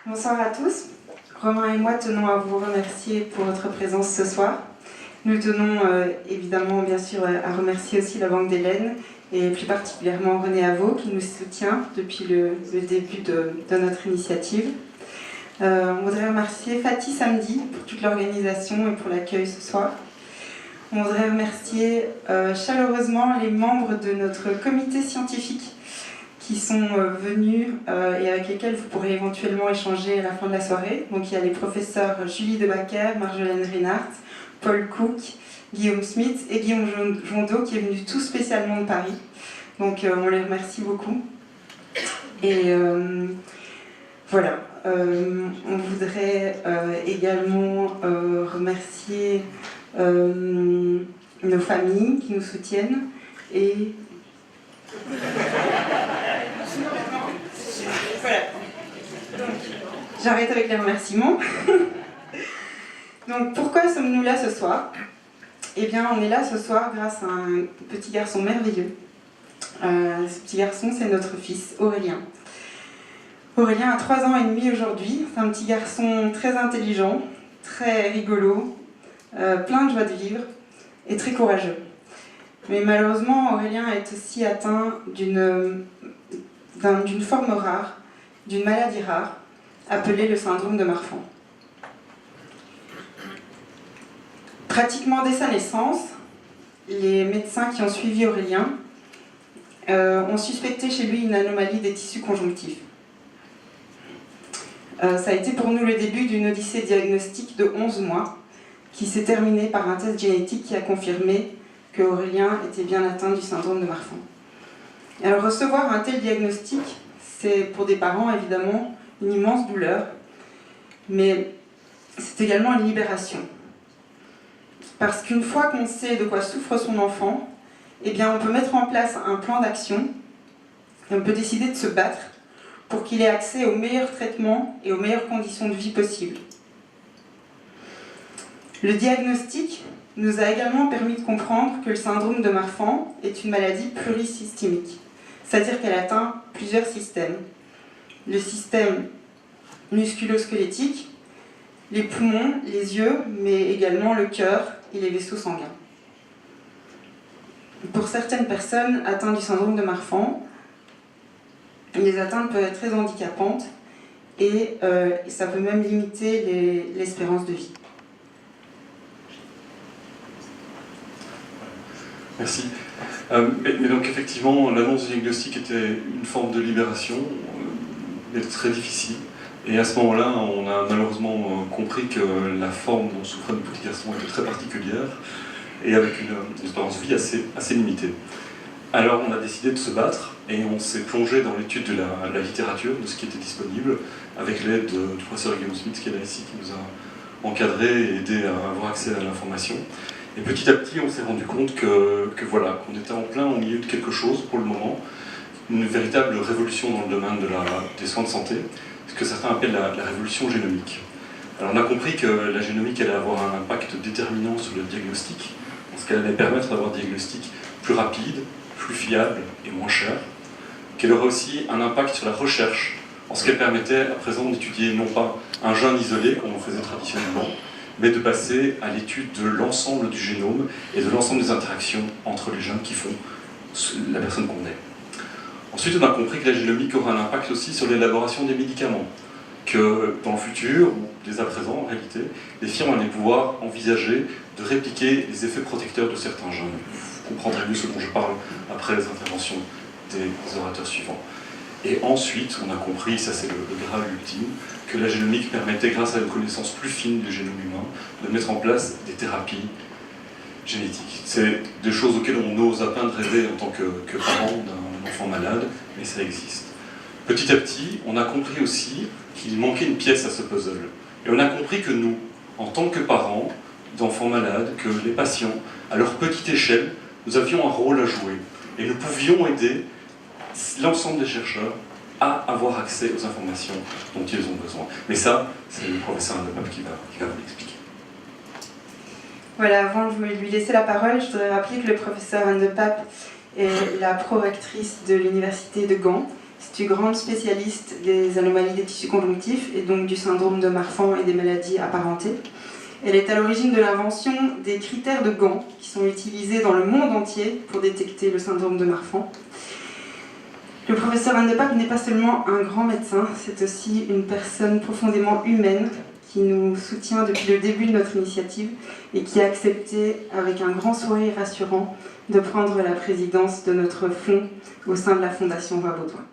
Bonsoir à tous. Romain et moi tenons à vous remercier pour votre présence ce soir. Nous tenons évidemment, bien sûr, à remercier aussi la Banque d'Hélène et plus particulièrement René Avaux qui nous soutient depuis le début de notre initiative. On voudrait remercier Fatih Samedi pour toute l'organisation et pour l'accueil ce soir. On voudrait remercier chaleureusement les membres de notre comité scientifique qui sont venus et avec lesquels vous pourrez éventuellement échanger à la fin de la soirée. Donc il y a les professeurs Julie Debacker, Marjolaine Reinhardt, Paul Cook, Guillaume Smith et Guillaume Jondeau qui est venu tout spécialement de Paris. Donc on les remercie beaucoup. Et voilà, on voudrait également remercier nos familles qui nous soutiennent et voilà. J'arrête avec les remerciements. Donc pourquoi sommes-nous là ce soir ? Eh bien on est là ce soir grâce à un petit garçon merveilleux. Ce petit garçon c'est notre fils Aurélien. Aurélien a 3 ans et demi aujourd'hui. C'est un petit garçon très intelligent, très rigolo, plein de joie de vivre et très courageux. Mais malheureusement, Aurélien est aussi atteint d'une forme rare, d'une maladie rare, appelée le syndrome de Marfan. Pratiquement dès sa naissance, les médecins qui ont suivi Aurélien ont suspecté chez lui une anomalie des tissus conjonctifs. Ça a été pour nous le début d'une odyssée diagnostique de 11 mois, qui s'est terminée par un test génétique qui a confirmé que Aurélien était bien atteint du syndrome de Marfan. Alors recevoir un tel diagnostic, c'est pour des parents évidemment une immense douleur, mais c'est également une libération. Parce qu'une fois qu'on sait de quoi souffre son enfant, eh bien on peut mettre en place un plan d'action et on peut décider de se battre pour qu'il ait accès aux meilleurs traitements et aux meilleures conditions de vie possibles. Le diagnostic nous a également permis de comprendre que le syndrome de Marfan est une maladie plurisystémique, c'est-à-dire qu'elle atteint plusieurs systèmes. Le système musculo-squelettique, les poumons, les yeux, mais également le cœur et les vaisseaux sanguins. Pour certaines personnes atteintes du syndrome de Marfan, les atteintes peuvent être très handicapantes et ça peut même limiter l'espérance de vie. Merci. Mais donc effectivement, l'annonce du diagnostic était une forme de libération, mais très difficile. Et à ce moment-là, on a malheureusement compris que la forme dont souffrait notre petit garçon était très particulière et avec une espérance de vie assez limitée. Alors on a décidé de se battre et on s'est plongé dans l'étude de la littérature, de ce qui était disponible, avec l'aide du professeur Guillaume Smith qui est là ici, qui nous a encadrés et aidés à avoir accès à l'information. Et petit à petit, on s'est rendu compte voilà, qu'on était en plein au milieu de quelque chose pour le moment, une véritable révolution dans le domaine des soins de santé, ce que certains appellent la révolution génomique. Alors on a compris que la génomique allait avoir un impact déterminant sur le diagnostic, parce qu'elle allait permettre d'avoir un diagnostic plus rapide, plus fiable et moins cher, qu'elle aurait aussi un impact sur la recherche, en ce qu'elle permettait à présent d'étudier non pas un gène isolé, comme on faisait traditionnellement, mais de passer à l'étude de l'ensemble du génome et de l'ensemble des interactions entre les gènes qui font la personne qu'on est. Ensuite, on a compris que la génomique aura un impact aussi sur l'élaboration des médicaments, que dans le futur, ou dès à présent en réalité, les firmes allaient pouvoir envisager de répliquer les effets protecteurs de certains gènes. Vous comprendrez mieux ce dont je parle après les interventions des orateurs suivants. Et ensuite, on a compris, ça c'est le graal ultime, que la génomique permettait, grâce à une connaissance plus fine du génome humain, de mettre en place des thérapies génétiques. C'est des choses auxquelles on n'ose à peine rêver en tant que parent d'un enfant malade, mais ça existe. Petit à petit, on a compris aussi qu'il manquait une pièce à ce puzzle. Et on a compris que nous, en tant que parents d'enfants malades, que les patients, à leur petite échelle, nous avions un rôle à jouer. Et nous pouvions aider l'ensemble des chercheurs à avoir accès aux informations dont ils ont besoin. Mais ça, c'est le professeur Andepap qui va vous l'expliquer. Voilà, avant de lui laisser la parole, je voudrais rappeler que le professeur Andepap est la prorectrice de l'université de Gand C'est une grande spécialiste des anomalies des tissus conjonctifs et donc du syndrome de Marfan et des maladies apparentées. Elle est à l'origine de l'invention des critères de Gant qui sont utilisés dans le monde entier pour détecter le syndrome de Marfan. Le professeur Van de Pape n'est pas seulement un grand médecin, c'est aussi une personne profondément humaine qui nous soutient depuis le début de notre initiative et qui a accepté, avec un grand sourire rassurant, de prendre la présidence de notre fonds au sein de la Fondation Roi Baudouin.